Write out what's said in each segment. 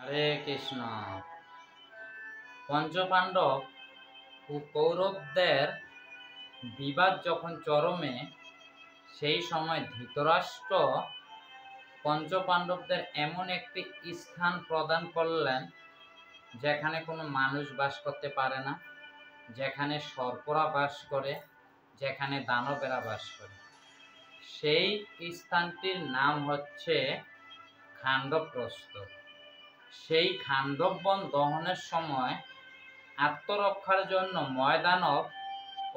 হরে কৃষ্ণ। পঞ্চপাণ্ডব ও কৌরবদের বিবাদ যখন চরমে, সেই সময় ধৃতরাষ্ট্র পঞ্চপাণ্ডবদের এমন একটি স্থান প্রদান করলেন যেখানে কোনো মানুষ বাস করতে পারে না, যেখানে সর্পরা বাস করে, যেখানে দানবেরা বাস করে। সেই স্থানটির নাম হচ্ছে খাণ্ডবপ্রস্থ। সেই খাণ্ডব বন দহনের সময় আত্মরক্ষার জন্য ময়দানব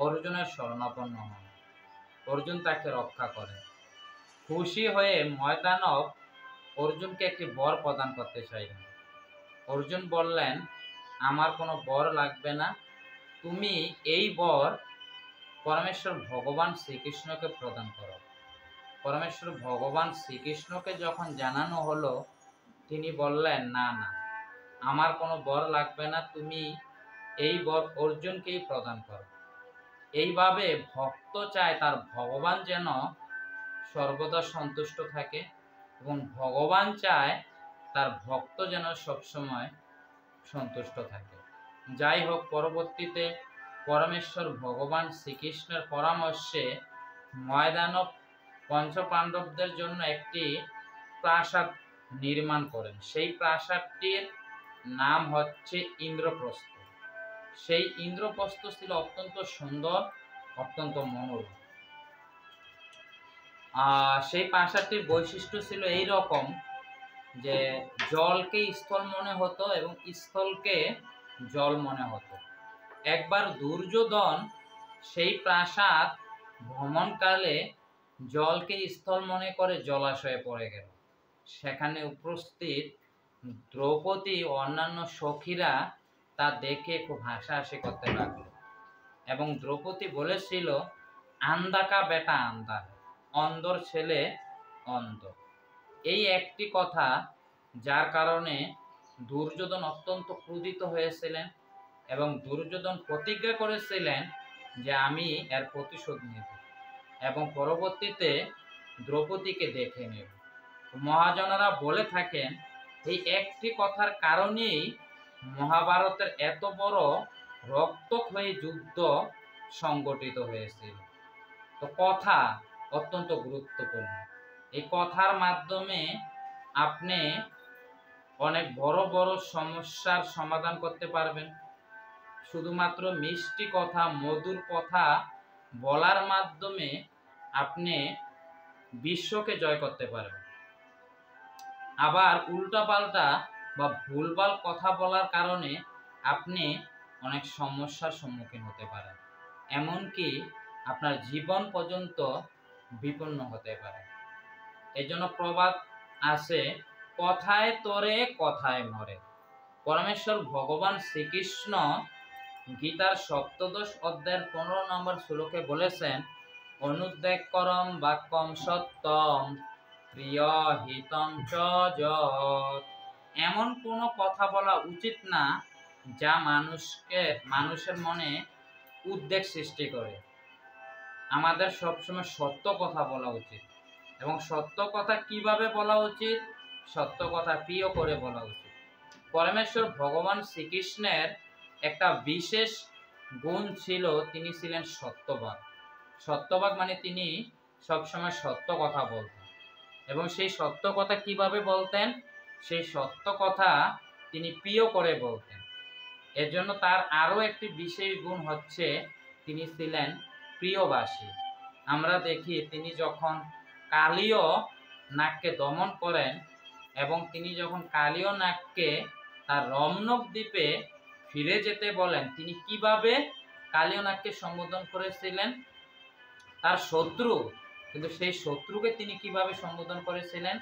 অর্জুনের শরণাপন্ন হন। অর্জুন তাকে রক্ষা করে। খুশি হয়ে ময়দানব অর্জুনকে একটি বর প্রদান করতে চাইলেন। অর্জুন বললেন, আমার কোনো বর লাগবে না, তুমি এই বর পরমেশ্বর ভগবান শ্রীকৃষ্ণকে প্রদান করো। পরমেশ্বর ভগবান শ্রীকৃষ্ণকে যখন জানানো হলো, তিনি বললেন, না না, আমার কোনো বর লাগবে না, তুমি এই বর অর্জুনকেই প্রদান করো। এইভাবে ভক্ত চায় তার ভগবান যেন সর্বদা সন্তুষ্ট থাকে এবং ভগবান চায় তার ভক্ত যেন সবসময় সন্তুষ্ট থাকে। যাই হোক, পরবর্তীতে পরমেশ্বর ভগবান শ্রীকৃষ্ণের পরামর্শে ময়দানব পঞ্চপাণ্ডবদের জন্য একটি প্রাসাদ নির্মাণ করেন। সেই প্রাসাদটির নাম হচ্ছে ইন্দ্রপ্রস্থ। সেই ইন্দ্রপ্রস্থ ছিল অত্যন্ত সুন্দর, অত্যন্ত মনোরম। সেই প্রাসাদটির বৈশিষ্ট্য ছিল এই রকম যে জলকে স্থল মনে হতো এবং স্থলকে জল মনে হতো। একবার দুর্যোধন সেই প্রাসাদ ভ্রমণকালে জলকে স্থল মনে করে জলাশয়ে পড়ে গেল। সেখানে উপস্থিত দ্রৌপদী ও অন্যান্য সখীরা তা দেখে খুব হাসাহাসি করতে লাগলো এবং দ্রৌপদী বলেছিল, আন্দা কা বেটা আন্দা, অন্ধর ছেলে অন্ধ। এই একটি কথা, যার কারণে দুর্যোধন অত্যন্ত ক্রোধিত হয়েছিলেন এবং দুর্যোধন প্রতিজ্ঞা করেছিলেন যে আমি এর প্রতিশোধ নেব এবং পরবর্তীতে দ্রৌপদীকে দেখে নেব। মহাজনেরা বলে থাকেন, এই একটি কথার কারণেই মহাভারতের এত বড় রক্তক্ষয়ী যুদ্ধ সংগঠিত হয়েছিল। তো কথা অত্যন্ত গুরুত্বপূর্ণ। এই কথার মাধ্যমে আপনি অনেক বড় বড় সমস্যার সমাধান করতে পারবেন। শুধুমাত্র মিষ্টি কথা, মধুর কথা বলার মাধ্যমে আপনি বিশ্বকে জয় করতে পারবেন। আবার উল্টাপাল্টা বা ভুলভাল কথা বলার কারণে আপনি অনেক সমস্যার সম্মুখীন হতে পারেন, এমনকি আপনার জীবন পর্যন্ত বিপন্ন হতে পারে। এজন্য প্রবাদ আছে, কথায় তরে কথায় মরে। পরমেশ্বর ভগবান শ্রীকৃষ্ণ গীতার সপ্তদশ অধ্যায়ের 15 নম্বর শ্লোকে বলেছেন, অনুদ্বেগ করম বাক্যম সত্যম প্রিয় হিতম চ যৎ। এমন কোনো কথা বলা উচিত না যা মানুষের মনে উদ্বেগ সৃষ্টি করে। আমাদের সবসময় সত্য কথা বলা উচিত এবং সত্য কথা কিভাবে বলা উচিত? সত্য কথা প্রিয় করে বলা উচিত। পরমেশ্বর ভগবান শ্রীকৃষ্ণের একটা বিশেষ গুণ ছিল, তিনি ছিলেন সত্যবাদ। সত্যবাদ মানে তিনি সবসময় সত্য কথা বলতেন এবং সেই সত্য কথা কিভাবে বলতেন? সেই সত্য কথা তিনি প্রিয় করে বলতেন। এর জন্য তার আরও একটি বিশেষ গুণ হচ্ছে, তিনি ছিলেন প্রিয়বাসী। আমরা দেখি তিনি যখন কালীয় নাগকে দমন করেন এবং তিনি যখন কালীয় নাগকে তার রমনক দ্বীপে ফিরে যেতে বলেন, তিনি কিভাবে কালীয় নাগকে সম্বোধন করেছিলেন? তার শত্রু, কিন্তু সেই শত্রুকে তিনি কিভাবে সম্বোধন করেছিলেন?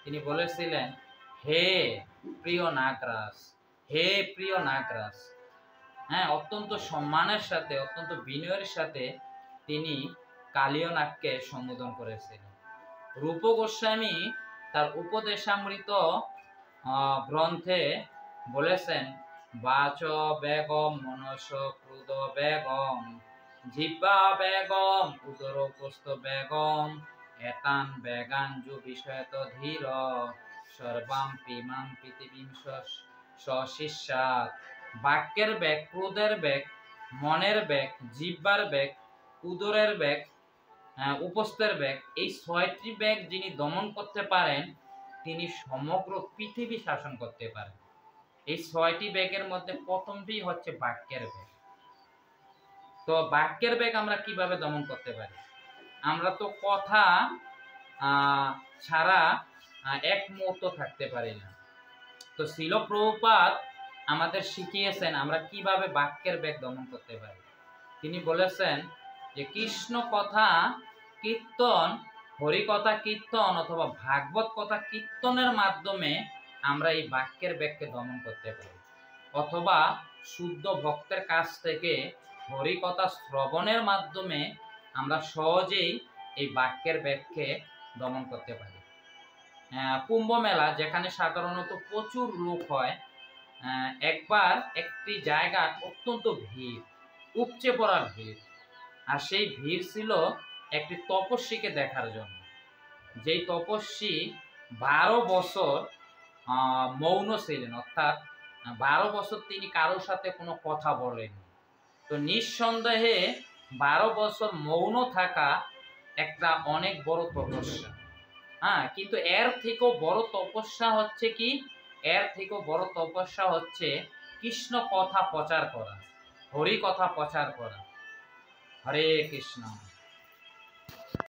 তিনি বলেছিলেন, হে প্রিয় নাগরাজ, হে প্রিয় নাগরাজ। হ্যাঁ, অত্যন্ত সম্মানের সাথে, অত্যন্ত বিনয়ের সাথে তিনি কালীয় নাগকে সম্বোধন করেছিলেন। রূপ গোস্বামী তার উপদেশামৃত গ্রন্থে বলেছেন, বাচ বেগম মনস ক্রুদ বেগম জিহ্বা বেগম উদরোপস্থ বেগম এতান বেগাঞ্জু বিষয়ত ধীর সর্বাম্পি মাম পৃথিবীম সশিষ্যাৎ। বাক্যের বেগ, ক্রোধের বেগ, মনের বেগ, জিহ্বার বেগ, উদরের বেগ, উপস্থের বেগ, এই 6টি বেগ যিনি দমন করতে পারেন তিনি সমগ্র পৃথিবী শাসন করতে পারেন। এই 6টি বেগের মধ্যে প্রথমটি হচ্ছে বাক্যের বেগ। তো বাক্যের বেগ আমরা কিভাবে দমন করতে পারি? আমরা তো কথা ছাড়া এক মুহূর্ত থাকতে পারি না। তো শ্রীল প্রভুপাদ আমাদের শিখিয়েছেন আমরা কিভাবে বাক্যের বেগ দমন করতে পারি। তিনি বলেছেন যে কৃষ্ণ কথা কীর্তন, হরি কথা কীর্তন অথবা ভাগবত কথা কীর্তনের মাধ্যমে আমরা এই বাক্যের বেগকে দমন করতে পারি, অথবা শুদ্ধ ভক্তের কাছ থেকে হরি কথা শ্রবণের মাধ্যমে আমরা সহজেই এই বাক্যের বেগকে দমন করতে পারি। কুম্ভ মেলা যেখানে সাধারণত প্রচুর লোক হয়, একবার একটি জায়গা অত্যন্ত ভিড়, উপচে পড়া ভিড়, আর সেই ভিড় ছিল একটি তপস্বীকে দেখার জন্য। যেই তপস্বী 12 বছর মৌন ছিলেন, অর্থাৎ 12 বছর তিনি কারোর সাথে কোনো কথা বলেননি। তো নিঃসন্দেহে 12 বছর মৌন থাকা একটা অনেক বড় তপস্যা। কিন্তু এর থেকেও বড় তপস্যা হচ্ছে কি? এর থেকেও বড় তপস্যা হচ্ছে কৃষ্ণ কথা প্রচার করা, হরি কথা প্রচার করা। হরে কৃষ্ণ।